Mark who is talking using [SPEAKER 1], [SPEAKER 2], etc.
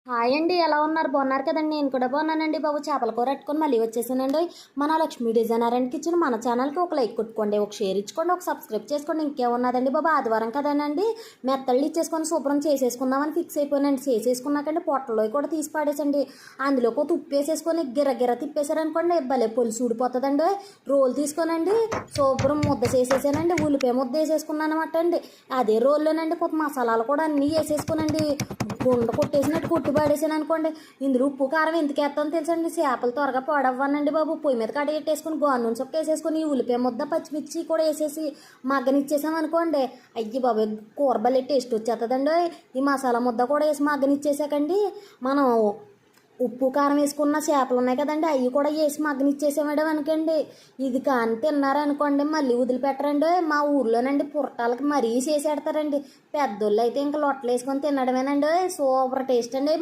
[SPEAKER 1] Hi అండి, ఎలా ఉన్నారు? బాగున్నారు కదండి. నేను కూడా బాగున్నానండి బాబు. చేపల కూర పెట్టుకొని మళ్ళీ వచ్చేసానండి. మన లక్ష్మీ డిజైనర్ అండ్ కిచెన్ మన ఛానల్కి ఒక లైక్ కొట్టుకోండి, ఒక షేర్ ఇచ్చుకోండి, ఒక సబ్స్క్రైబ్ చేసుకోండి. ఇంకేమున్నదండి బాబు, ఆదివారం కదండి, మెత్తళ్ళు ఇచ్చేసుకొని శుభ్రం చేసేసుకుందామని ఫిక్స్ అయిపోయినండి. చేసేసుకున్నాకండి పొట్టలో కూడా తీసి పాడేసండి. అందులో ఒక ఉప్పు వేసేసుకొని గిర తిప్పేశారనుకోండి భలే పొలుసు ఊడిపోతుందండి. రోల్ తీసుకోనండి శుభ్రం ముద్ద చేసేసానండి. ఉల్లిపాయ ముద్ద వేసేసుకున్నాను అనమాట అండి. అదే రోల్లోనండి కొత్త మసాలాలు కూడా అన్నీ వేసేసుకునండి గుండ కొట్టేసినట్టు కొట్టి పడేసాను అనుకోండి. ఇందులో ఉప్పు కారం ఎందుకు వేస్తామో తెలుసండి, చేపలు త్వరగా పాడవ్వనండి బాబు. పొయ్యి మీద కడిగెట్టేసుకుని గోనూనె చొక్క వేసేసుకుని ఉల్లిపాయ ముద్ద పచ్చిమిర్చి కూడా వేసేసి మగ్గనిచ్చేసాం అనుకోండి. అయ్యి బాబు, కూర భలే టేస్ట్ వచ్చేస్తుందండి. ఈ మసాలా ముద్ద కూడా వేసి మగ్గనిచ్చేసాకండి మనం ఉప్పు కారం వేసుకున్న చేపలు ఉన్నాయి కదండి, అవి కూడా వేసి మగ్గనిచ్చేసామేడం అనుకోండి. ఇది కానీ తిన్నారనుకోండి మళ్ళీ వదిలిపెట్టరండి. మా ఊర్లోనండి పురటాలకి మరీ చేసేడతారండి. పెద్దోళ్ళు అయితే ఇంకా లొట్టలు వేసుకొని తినడమేనండి. సూపర్ టేస్ట్ అండి.